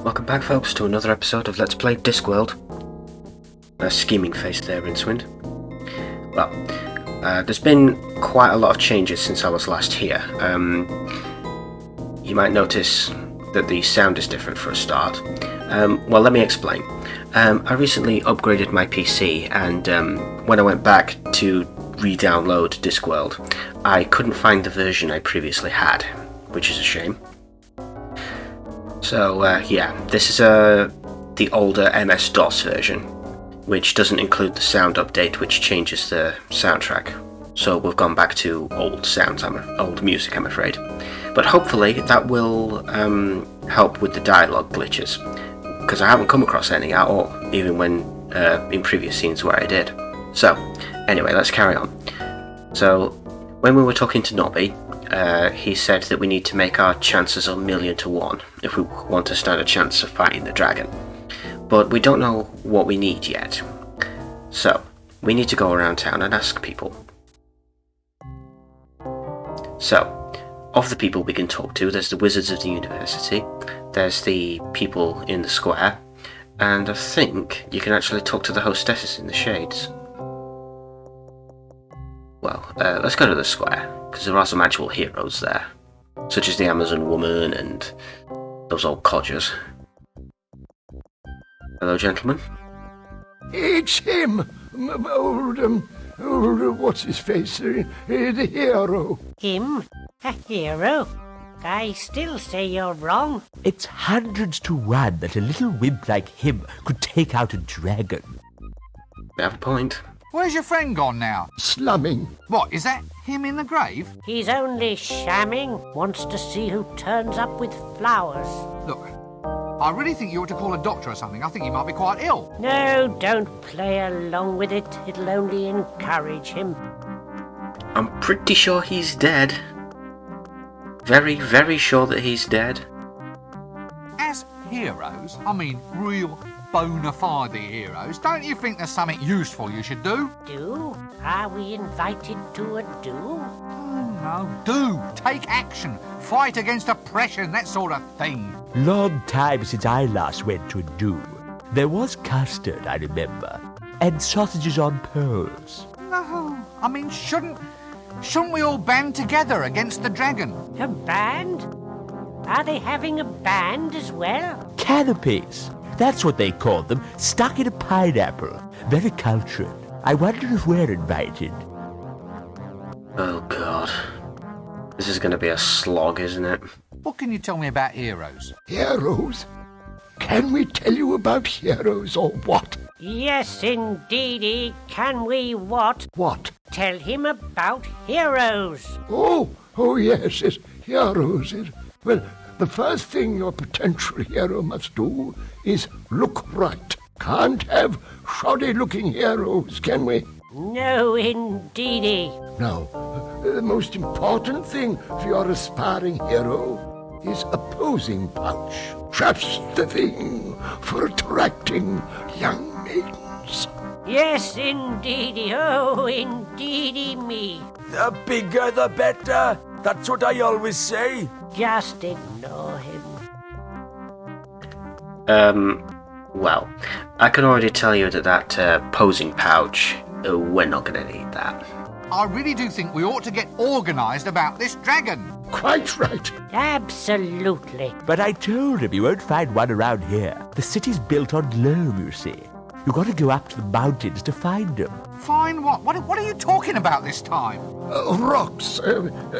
Welcome back, folks, to another episode of Let's Play Discworld. A scheming face there, Rincewind. Well, there's been quite a lot of changes since I was last here. You might notice that the sound is different for a start. Well, let me explain. I recently upgraded my PC, and when I went back to re-download Discworld, I couldn't find the version I previously had, which is a shame. So, yeah, this is the older MS-DOS version, which doesn't include the sound update, which changes the soundtrack. So we've gone back to old sounds, old music, I'm afraid. But hopefully that will help with the dialogue glitches, because I haven't come across any at all, even when in previous scenes where I did. So, anyway, let's carry on. So, when we were talking to Nobby, he said that we need to make our chances 1,000,000 to 1 if we want to stand a chance of fighting the dragon. But we don't know what we need yet. So, we need to go around town and ask people. So, of the people we can talk to, there's the wizards of the university, there's the people in the square, and I think you can actually talk to the hostesses in the shades. Well, let's go to the square, because there are some actual heroes there, such as the Amazon woman and those old codgers. Hello, gentlemen. It's him, what's his face, the hero. Him? A hero? I still say you're wrong. It's 100 to 1 that a little wimp like him could take out a dragon. You have a point. Where's your friend gone now? Slumming. What, is that him in the grave? He's only shamming. Wants to see who turns up with flowers. Look, I really think you ought to call a doctor or something. I think he might be quite ill. No, don't play along with it. It'll only encourage him. I'm pretty sure he's dead. Very, very sure that he's dead. As heroes, I mean real bona fide heroes, don't you think there's something useful you should do? Do? Are we invited to a do? Oh, no, do. Take action. Fight against oppression, that sort of thing. Long time since I last went to a do. There was custard, I remember, and sausages on poles. No, I mean, shouldn't we all band together against the dragon? A band? Are they having a band as well? Canopies. That's what they call them, stuck in a pineapple. Very cultured. I wonder if we're invited. Oh god. This is going to be a slog, isn't it? What can you tell me about heroes? Heroes? Can we tell you about heroes or what? Yes, indeedy. Can we what? What? Tell him about heroes. Oh, yes, heroes. Well, the first thing your potential hero must do is look right. Can't have shoddy-looking heroes, can we? No, indeedy. Now, the most important thing for your aspiring hero is a posing pouch. Just the thing for attracting young maidens. Yes, indeedy. Oh, indeedy me. The bigger the better. That's what I always say. Just ignore him. Well, I can already tell you that posing pouch, we're not going to need that. I really do think we ought to get organised about this dragon. Quite right. Absolutely. But I told him you won't find one around here. The city's built on loam, you see. You've got to go up to the mountains to find them. Find what? What are you talking about this time? Rocks.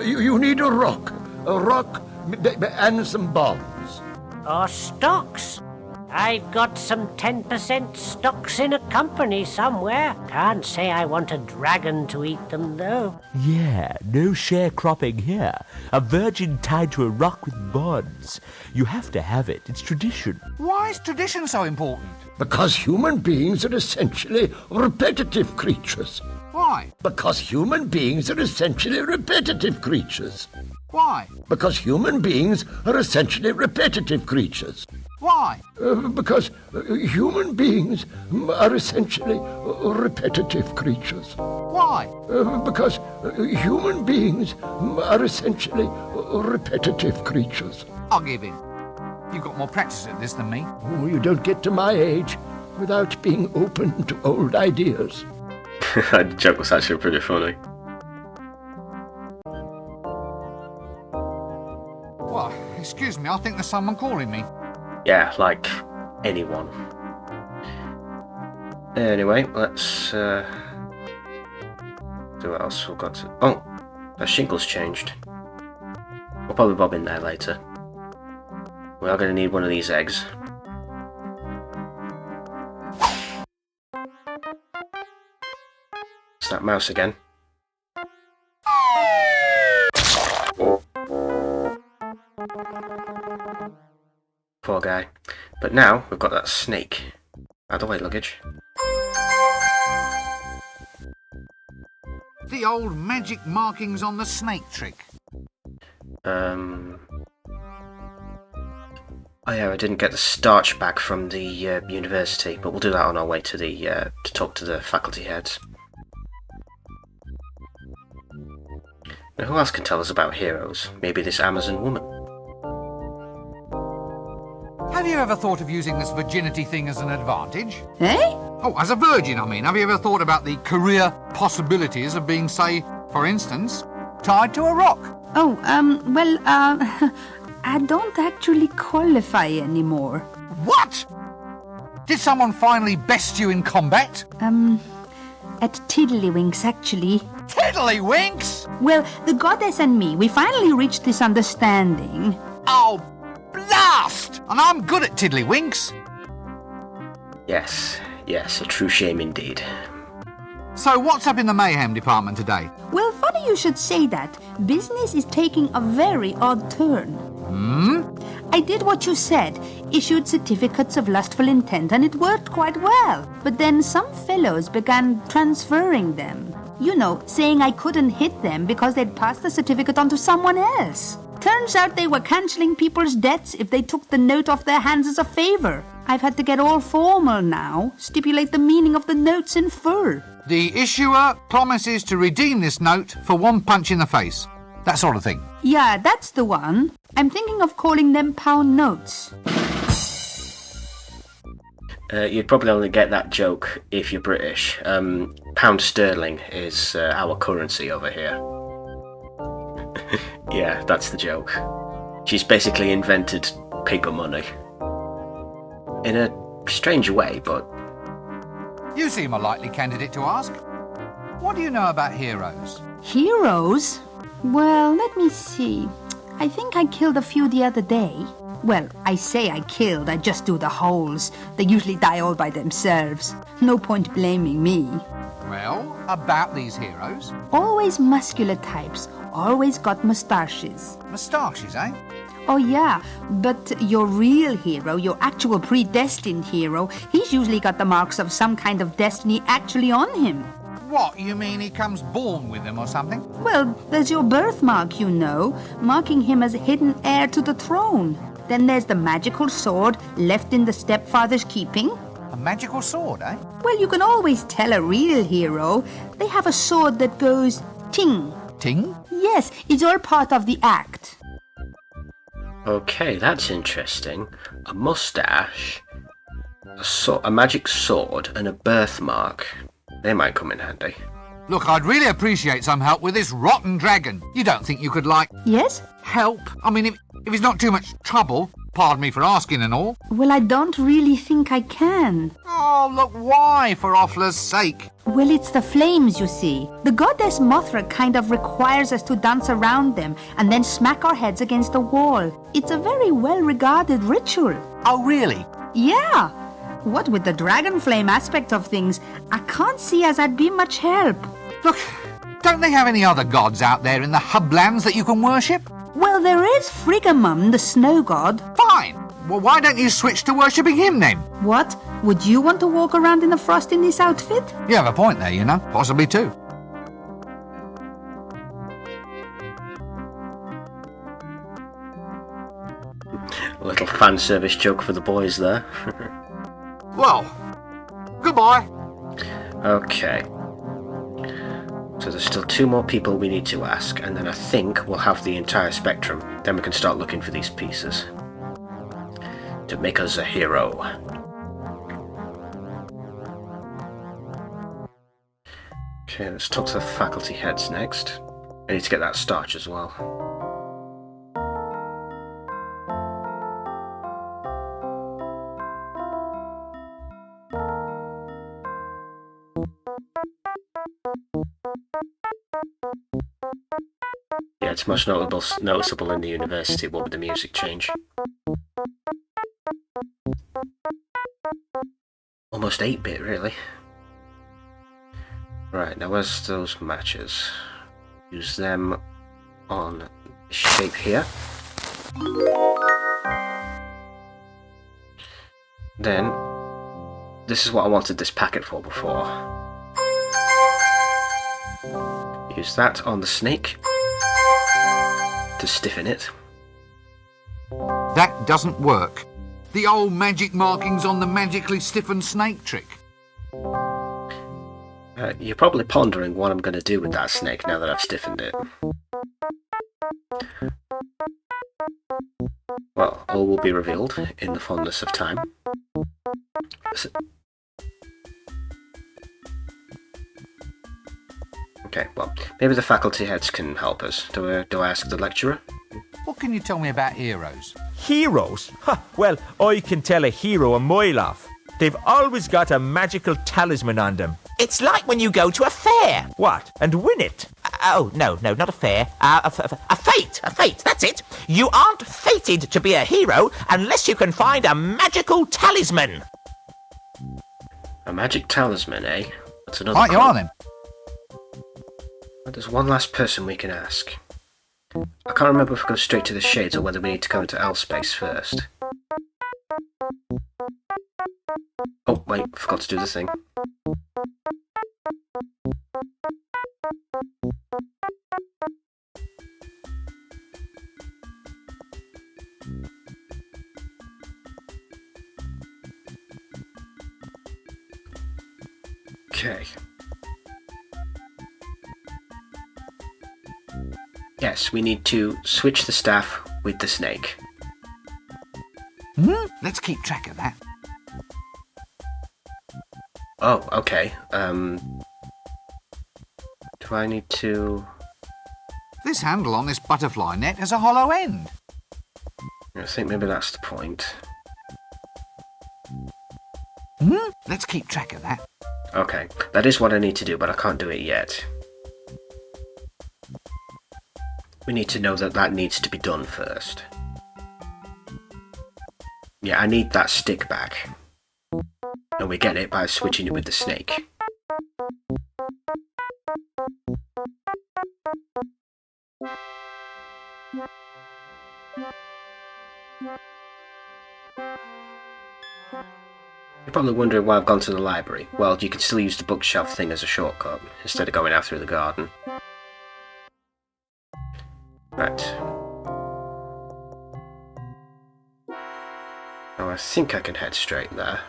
You need a rock. A rock and some bombs. Or stocks. I've got some 10% stocks in a company somewhere. Can't say I want a dragon to eat them, though. Yeah, no sharecropping here. A virgin tied to a rock with bonds. You have to have it. It's tradition. Why is tradition so important? Because human beings are essentially repetitive creatures. Why? Because human beings are essentially repetitive creatures. Why? Because human beings are essentially repetitive creatures. Why? Because human beings are essentially repetitive creatures. Why? Because human beings are essentially repetitive creatures. I'll give in. You've got more practice at this than me. Oh, you don't get to my age without being open to old ideas. That joke was actually pretty funny. What? Excuse me, I think there's someone calling me. Yeah, like anyone. Anyway, let's see what else we've got to... Oh, the shingle's changed. We'll probably bob in there later. We are going to need one of these eggs. It's that mouse again. Poor guy. But now we've got that snake. Out of the way, luggage. The old magic markings on the snake trick. Oh yeah, I didn't get the starch back from the university, but we'll do that on our way to the to talk to the faculty heads. Now, who else can tell us about heroes? Maybe this Amazon woman. Have you ever thought of using this virginity thing as an advantage? Eh? Oh, as a virgin, I mean. Have you ever thought about the career possibilities of being, say, for instance, tied to a rock? Oh, I don't actually qualify anymore. What? Did someone finally best you in combat? At Tiddlywinks, actually. Tiddlywinks? Well, the goddess and me, we finally reached this understanding. Oh, blast! And I'm good at Tiddlywinks. Yes, a true shame indeed. So what's up in the mayhem department today? Well, funny you should say that. Business is taking a very odd turn. I did what you said, issued certificates of lustful intent, and it worked quite well. But then some fellows began transferring them. You know, saying I couldn't hit them because they'd passed the certificate on to someone else. Turns out they were cancelling people's debts if they took the note off their hands as a favour. I've had to get all formal now, stipulate the meaning of the notes in full. The issuer promises to redeem this note for one punch in the face. That sort of thing. Yeah, that's the one. I'm thinking of calling them pound notes. You'd probably only get that joke if you're British. Pound sterling is our currency over here. Yeah, that's the joke. She's basically invented paper money. In a strange way, but... You seem a likely candidate to ask. What do you know about heroes? Heroes? Well, let me see. I think I killed a few the other day. Well, I say I killed, I just do the holes. They usually die all by themselves. No point blaming me. Well, about these heroes. Always muscular types, always got moustaches. Moustaches, eh? Oh yeah, but your real hero, your actual predestined hero, he's usually got the marks of some kind of destiny actually on him. What, you mean he comes born with them or something? Well, there's your birthmark, you know, marking him as hidden heir to the throne. Then there's the magical sword left in the stepfather's keeping. A magical sword, eh? Well, you can always tell a real hero. They have a sword that goes ting. Ting? Yes, it's all part of the act. Okay, that's interesting. A moustache, a magic sword, and a birthmark. They might come in handy. Look, I'd really appreciate some help with this rotten dragon. You don't think you could, Yes? help? I mean, if it's not too much trouble, pardon me for asking and all. Well, I don't really think I can. Oh, look, why, for Offler's sake? Well, it's the flames, you see. The goddess Mothra kind of requires us to dance around them and then smack our heads against a wall. It's a very well-regarded ritual. Oh, really? Yeah. What with the dragon flame aspect of things, I can't see as I'd be much help. Look, don't they have any other gods out there in the hublands that you can worship? Well, there is Friggamum, the snow god. Fine. Well, why don't you switch to worshipping him then? What? Would you want to walk around in the frost in this outfit? You have a point there, you know. Possibly two. A little fan service joke for the boys there. Well, goodbye. Okay. So there's still 2 more people we need to ask, and then I think we'll have the entire spectrum. Then we can start looking for these pieces. to make us a hero. Okay, let's talk to the faculty heads next. I need to get that starch as well. Yeah, it's much noticeable in the university. What would the music change? Almost 8-bit, really. Right, now where's those matches? Use them on the shape here. Then, this is what I wanted this packet for before. Use that on the snake to stiffen it. That doesn't work. The old magic markings on the magically stiffened snake trick. You're probably pondering what I'm going to do with that snake now that I've stiffened it. Well, all will be revealed in the fullness of time. Okay, well, maybe the faculty heads can help us. Do I ask the lecturer? What can you tell me about heroes? Heroes? Ha, well, I can tell a hero a mile off. They've always got a magical talisman on them. It's like when you go to a fair. What? And win it? Oh, no, not a fair. A fate, that's it. You aren't fated to be a hero unless you can find a magical talisman. A magic talisman, eh? That's another. Right, you are then. There's one last person we can ask. I can't remember if we go straight to the Shades or whether we need to go into L-Space first. Oh, wait, forgot to do the thing. Okay. Yes, we need to switch the staff with the snake. Let's keep track of that. Oh, okay. Do I need to... This handle on this butterfly net has a hollow end. I think maybe that's the point. Let's keep track of that. Okay, that is what I need to do, but I can't do it yet. We need to know that that needs to be done first. Yeah, I need that stick back. And we get it by switching it with the snake. You're probably wondering why I've gone to the library. Well, you can still use the bookshelf thing as a shortcut, instead of going out through the garden. Right. Now I think I can head straight there.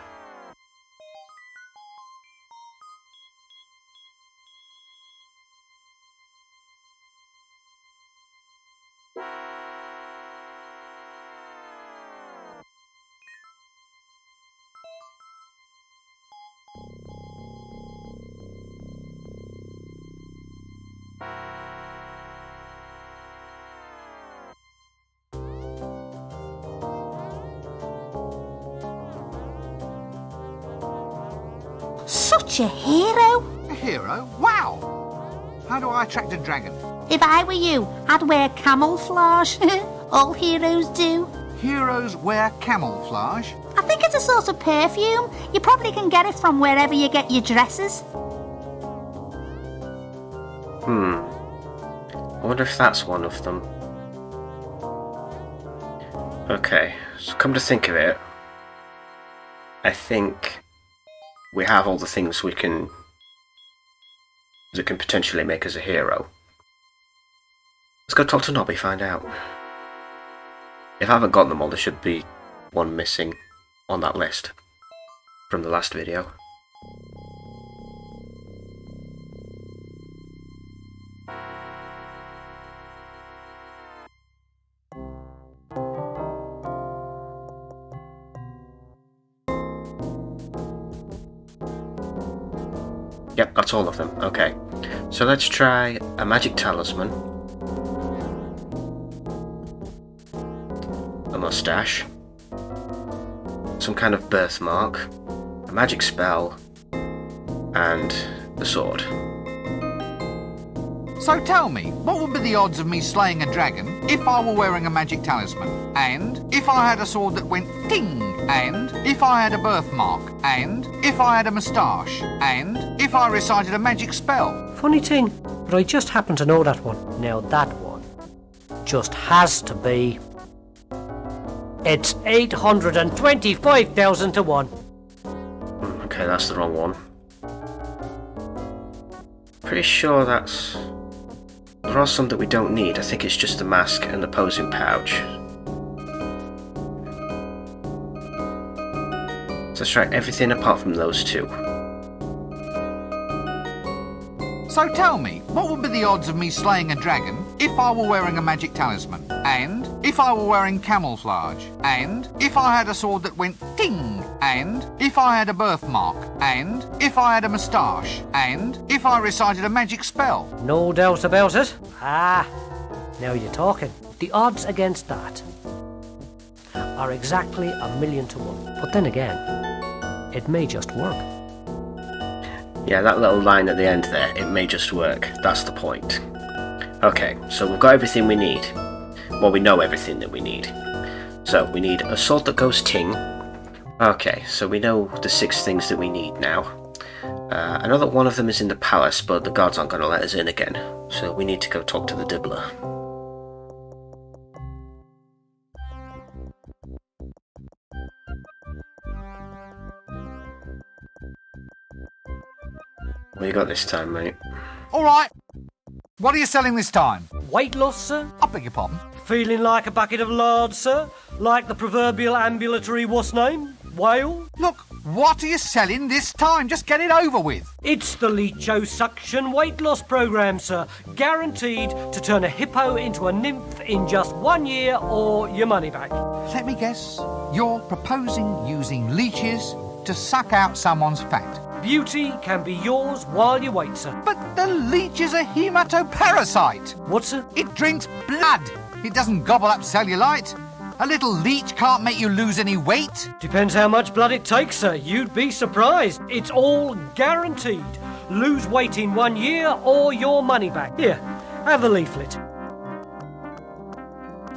Such a hero. A hero? Wow! How do I attract a dragon? If I were you, I'd wear camouflage. All heroes do. Heroes wear camouflage. I think it's a sort of perfume. You probably can get it from wherever you get your dresses. I wonder if that's one of them. Okay, so come to think of it, I think we have all the things that can potentially make us a hero. Let's go talk to Nobby, find out. If I haven't got them all, there should be one missing on that list from the last video. Yep, that's all of them. Okay. So let's try a magic talisman. A mustache. Some kind of birthmark. A magic spell. And the sword. So tell me, what would be the odds of me slaying a dragon if I were wearing a magic talisman? And if I had a sword that went ting? And if I had a birthmark? And if I had a moustache? And if I recited a magic spell? Funny thing, but I just happen to know that one. Now that one just has to be... It's 825,000 to 1. Okay, that's the wrong one. Pretty sure that's... There are some that we don't need. I think it's just the mask and the posing pouch. So let's try everything apart from those two. So tell me, what would be the odds of me slaying a dragon if I were wearing a magic talisman? And if I were wearing camouflage? And if I had a sword that went ting? And if I had a birthmark? And if I had a moustache? And if I recited a magic spell? No doubt about it. Ah, now you're talking. The odds against that are exactly 1,000,000 to 1. But then again, it may just work. Yeah, that little line at the end there, it may just work. That's the point. Okay, so we've got everything we need. Well, we know everything that we need. So, we need a sword that goes ting. Okay, so we know the 6 things that we need now. I know that one of them is in the palace, but the guards aren't going to let us in again. So we need to go talk to the dibbler. What you got this time, mate? All right. What are you selling this time? Weight loss, sir? I beg your pardon. Feeling like a bucket of lard, sir? Like the proverbial ambulatory what's name? Whale? Look, what are you selling this time? Just get it over with. It's the liposuction weight loss program, sir. Guaranteed to turn a hippo into a nymph in just 1 year or your money back. Let me guess. You're proposing using leeches to suck out someone's fat. Beauty can be yours while you wait, sir. But the leech is a hematoparasite. What, sir? It drinks blood. It doesn't gobble up cellulite. A little leech can't make you lose any weight. Depends how much blood it takes, sir. You'd be surprised. It's all guaranteed. Lose weight in 1 year or your money back. Here, have a leaflet.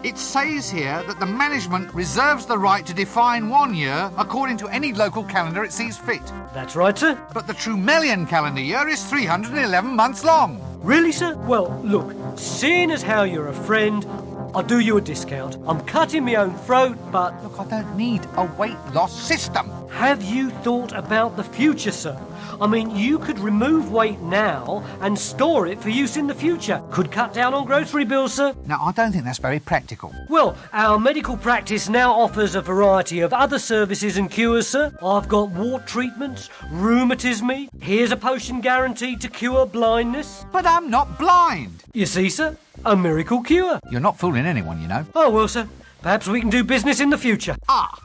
It says here that the management reserves the right to define 1 year according to any local calendar it sees fit. That's right, sir. But the Trumelian calendar year is 311 months long. Really, sir? Well, look, seeing as how you're a friend, I'll do you a discount. I'm cutting my own throat, but... Look, I don't need a weight loss system. Have you thought about the future, sir? I mean, you could remove weight now and store it for use in the future. Could cut down on grocery bills, sir. Now, I don't think that's very practical. Well, our medical practice now offers a variety of other services and cures, sir. I've got wart treatments, rheumatism. Here's a potion guaranteed to cure blindness. But I'm not blind. You see, sir? A miracle cure. You're not fooling anyone, you know. Oh, well, sir. Perhaps we can do business in the future. Ah.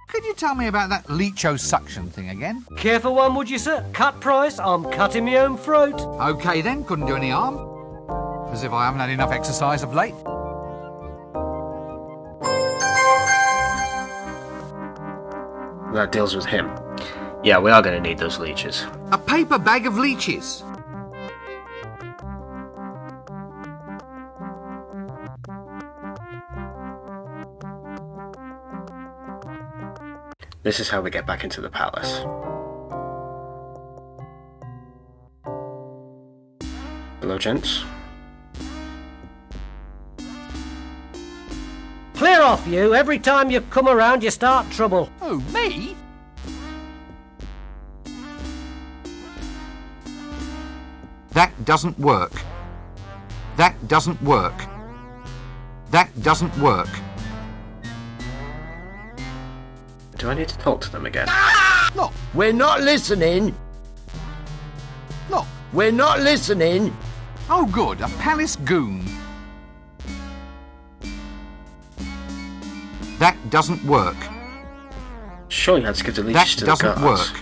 Could you tell me about that liposuction thing again? Careful one, would you, sir? Cut price, I'm cutting my own throat. OK then, couldn't do any harm. As if I haven't had enough exercise of late. That deals with him. Yeah, we are going to need those leeches. A paper bag of leeches. This is how we get back into the palace. Hello, gents. Clear off, you. Every time you come around, you start trouble. Oh, me? That doesn't work. That doesn't work. That doesn't work. Do I need to talk to them again? Look, We're not listening. look. We're not listening. Oh, good, a palace goon. That doesn't work. Sure, you had to give the That leeches to the doesn't guards. work.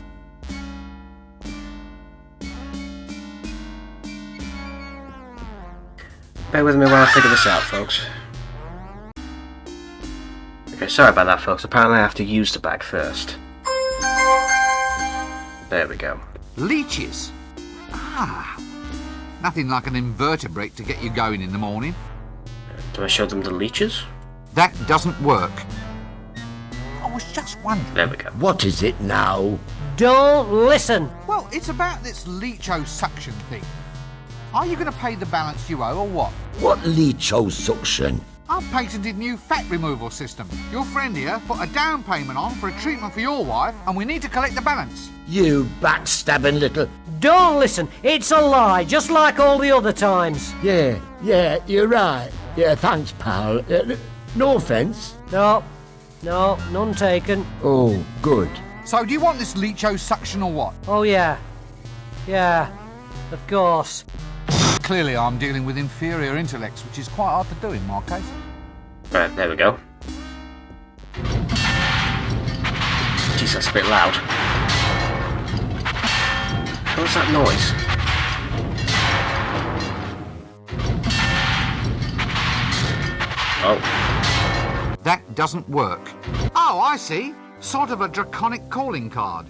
Bear with me while I figure this out, folks. Okay, sorry about that, folks. Apparently I have to use the bag first. There we go. Leeches? Ah. Nothing like an invertebrate to get you going in the morning. Do I show them the leeches? That doesn't work. I was just wondering. There we go. What is it now? Don't listen! Well, it's about this leecho-suction thing. Are you going to pay the balance you owe or what? What leecho-suction? Our patented new fat removal system. Your friend here put a down payment on for a treatment for your wife, and we need to collect the balance. You backstabbing little... Don't listen! It's a lie, just like all the other times. Yeah, you're right. Yeah, thanks, pal. No offence. No, none taken. Oh, good. So do you want this leecho-suction or what? Oh yeah, of course. Clearly I'm dealing with inferior intellects, which is quite hard to do in my case. Right, there we go. Jeez, that's a bit loud. What was that noise? Oh. That doesn't work. Oh, I see. Sort of a draconic calling card.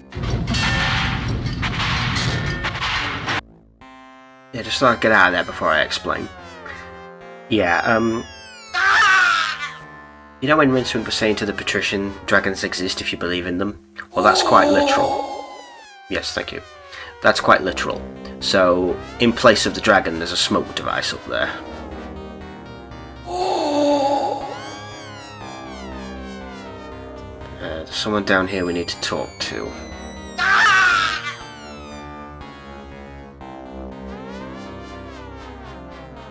Yeah, just thought I'd get out of there before I explain. Yeah, you know when Rincewind was saying to the patrician, dragons exist if you believe in them? Well, that's quite literal. Yes, thank you. That's quite literal. So, in place of the dragon, there's a smoke device up there. There's someone down here we need to talk to.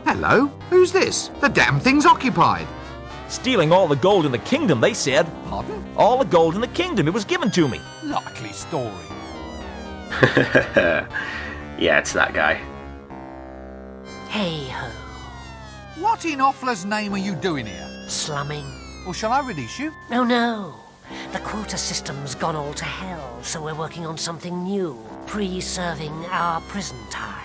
Hello? Who's this? The damn thing's occupied. Stealing all the gold in the kingdom, they said. Pardon? All the gold in the kingdom, it was given to me. Likely story. Yeah, it's that guy. Hey ho, What in Offler's name are you doing here? slumming. Or shall I release you? No. The quota system's gone all to hell, so we're working on something new, pre-serving our prison time.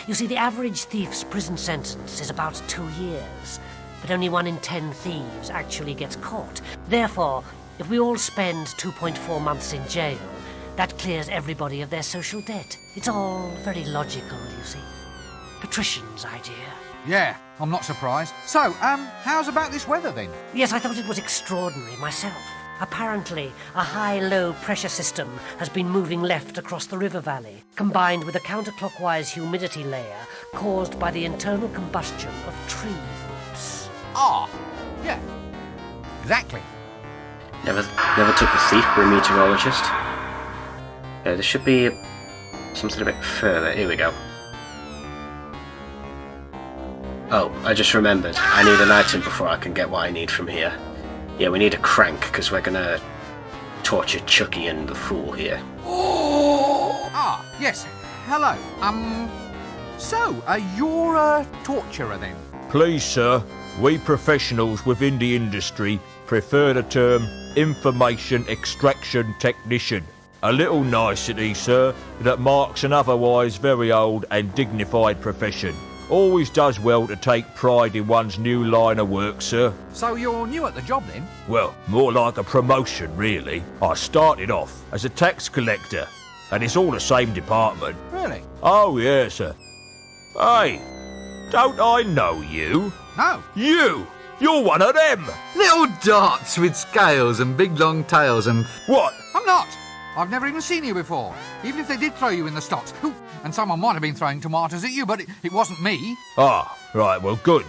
You see, the average thief's prison sentence is about 2 years, but only 1 in 10 thieves actually gets caught. Therefore, if we all spend 2.4 months in jail, that clears everybody of their social debt. It's all very logical, you see. Patrician's idea. Yeah, I'm not surprised. So, how's about this weather then? Yes, I thought it was extraordinary myself. Apparently, a high-low pressure system has been moving left across the river valley, combined with a counterclockwise humidity layer caused by the internal combustion of tree roots. Ah, yeah. Exactly. Never took the thief for a meteorologist. There should be something a bit further. Here we go. Oh, I just remembered. I need an item before I can get what I need from here. Yeah, we need a crank, because we're gonna torture Chucky and the Fool here. Ah, yes. Hello. So, you're a torturer then? Please, sir, we professionals within the industry prefer the term information extraction technician. A little nicety, sir, that marks an otherwise very old and dignified profession. Always does well to take pride in one's new line of work, sir. So you're new at the job then? Well, more like a promotion, really. I started off as a tax collector, and it's all the same department. Really? Oh, yes, sir. Hey, don't I know you? No. You're one of them! Little darts with scales and big long tails and... What? I'm not. I've never even seen you before. Even if they did throw you in the stocks. Ooh, and someone might have been throwing tomatoes at you, but it wasn't me. Ah, right, well, good.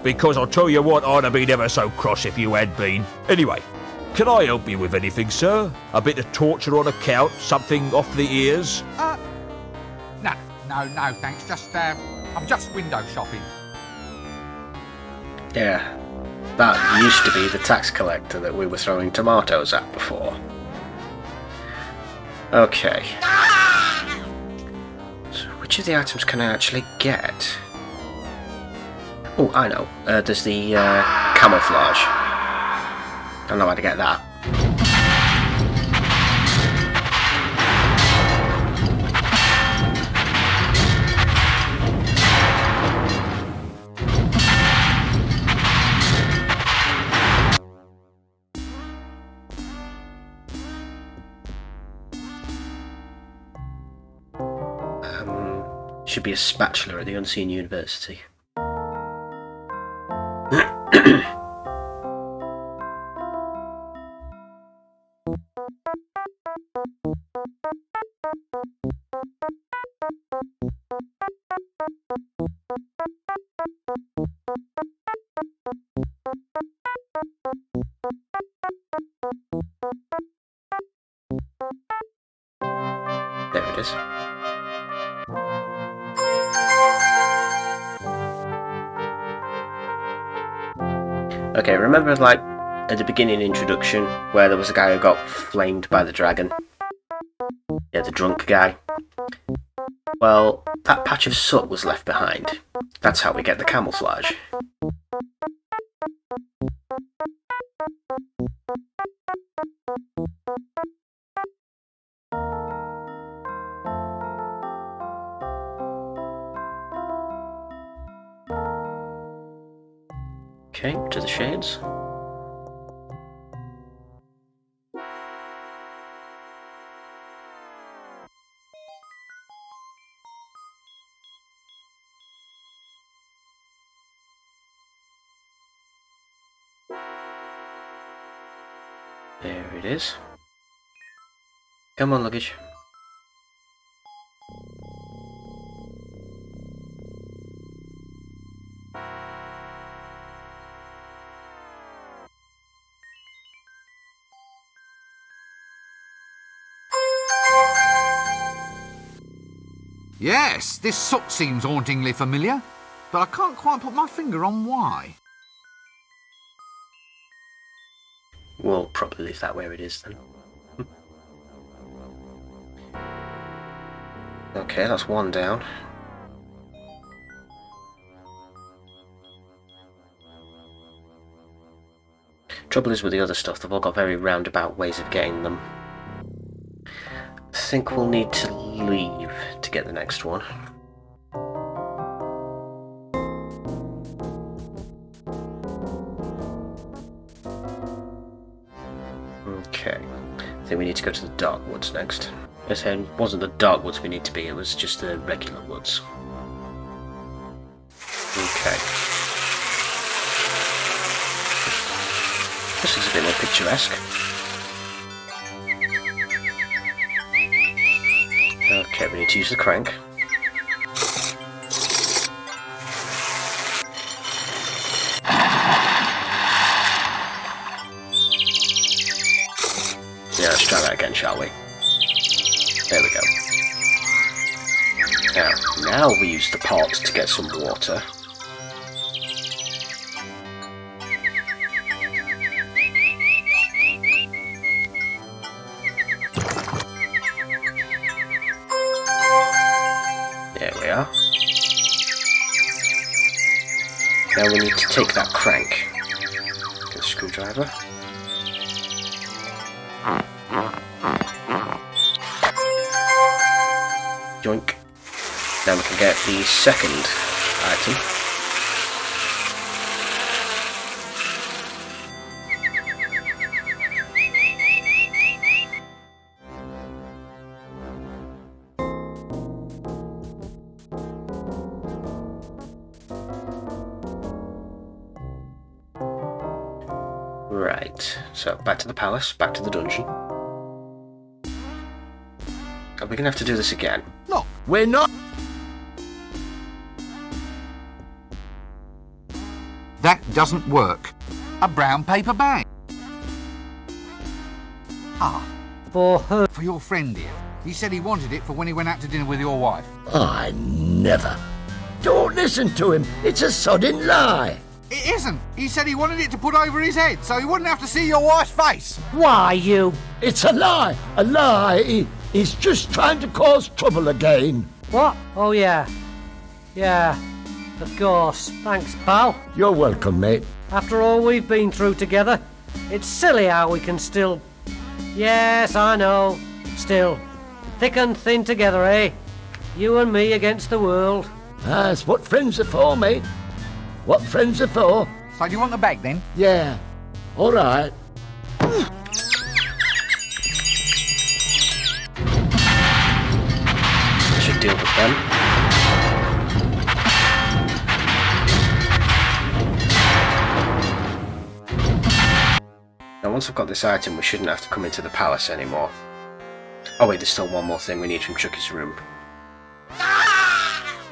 Because I'll tell you what, I'd have been ever so cross if you had been. Anyway, can I help you with anything, sir? A bit of torture on account? Something off the ears? No, thanks. I'm just window shopping. Yeah, that used to be the tax collector that we were throwing tomatoes at before. Okay. So which of the items can I actually get? Oh, I know. There's the camouflage. Don't know how to get that. Should be a spatula at the Unseen University. There it is. Okay, remember like at the beginning introduction where there was a guy who got flamed by the dragon? Yeah, the drunk guy. Well, that patch of soot was left behind. That's how we get the camouflage. Okay, to the shades. There it is. Come on, luggage. Yes, this soot seems hauntingly familiar, but I can't quite put my finger on why. We'll probably leave that where it is then. Okay, that's one down. Trouble is with the other stuff, they've all got very roundabout ways of getting them. I think we'll need to leave to get the next one. Okay, I think we need to go to the dark woods next. I said it wasn't the dark woods we need to be, it was just the regular woods. Okay. This is a bit more picturesque. Okay, we need to use the crank. Yeah, let's try that again, shall we? There we go. Now we use the pot to get some water. There we are. Now we need to take that crank. Get a screwdriver. Yoink. Now we can get the second item. Right, so back to the palace, back to the dungeon. Are we gonna have to do this again? Look, We're not. that doesn't work. A brown paper bag. Ah, For who? for your friend here. He said he wanted it for when he went out to dinner with your wife. I never. Don't listen to him. It's a sodding lie. It isn't. He said he wanted it to put over his head so he wouldn't have to see your wife's face. Why, you... It's a lie. A lie. He's just trying to cause trouble again. What? Oh, yeah. Yeah, of course. Thanks, pal. You're welcome, mate. After all we've been through together, it's silly how we can still... Yes, I know. Still, thick and thin together, eh? You and me against the world. That's what friends are for, mate. What friends are for. So do you want the bag then? Yeah. All right. Should deal with them. once I've got this item, we shouldn't have to come into the palace anymore. Oh wait, there's still one more thing we need from Chucky's room. I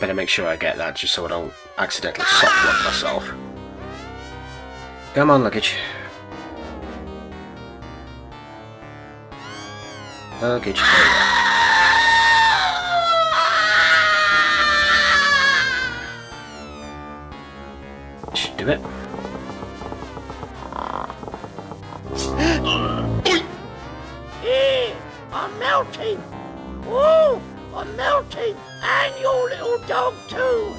better make sure I get that, just so I don't accidentally soft-lock myself. Come on, luggage. Luggage. Should do it. I'm melting. Whoa, I'm melting. And your little dog too.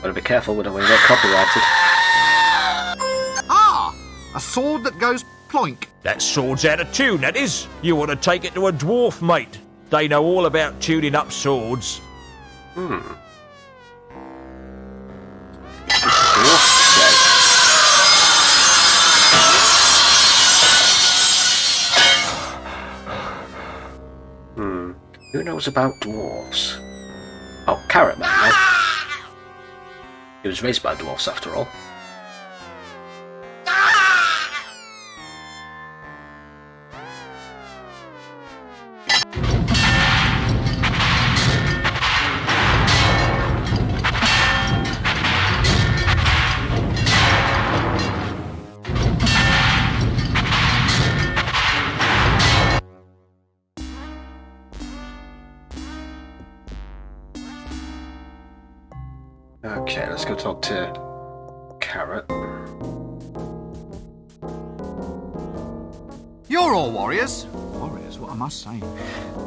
Gotta be careful, we don't want to get copyrighted. Ah! A sword that goes ploink. That sword's out of tune, that is. You want to take it to a dwarf, mate. They know all about tuning up swords. Who knows about dwarves? Oh, Carrot Man, right? He was raised by dwarves after all. Okay, let's go talk to Carrot. You're all warriors. Warriors, what am I saying?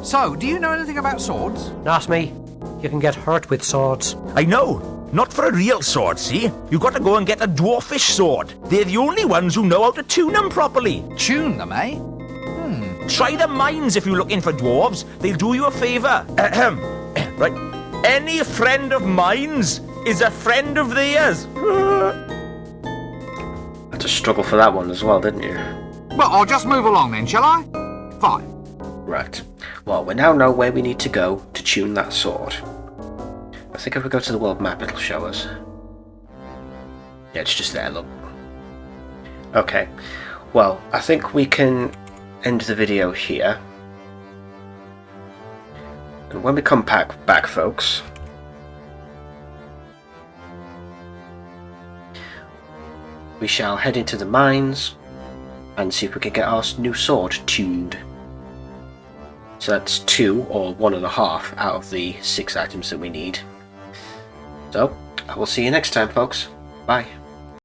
So, do you know anything about swords? Not me. You can get hurt with swords. I know. Not for a real sword, see? You got to go and get a dwarfish sword. They're the only ones who know how to tune them properly. Tune them, eh? Try the mines if you're looking for dwarves. They'll do you a favour. Right. Any friend of mine's is a friend of theirs. Had to struggle for that one as well, didn't you? Well, I'll just move along then, shall I? Fine. Right. Well, we now know where we need to go to tune that sword. I think if we go to the world map, it'll show us. Yeah, it's just there, look. Okay. Well, I think we can end the video here. And when we come back, folks, we shall head into the mines and see if we can get our new sword tuned. So that's 2 or 1.5 out of the 6 items that we need. So, I will see you next time, folks. Bye.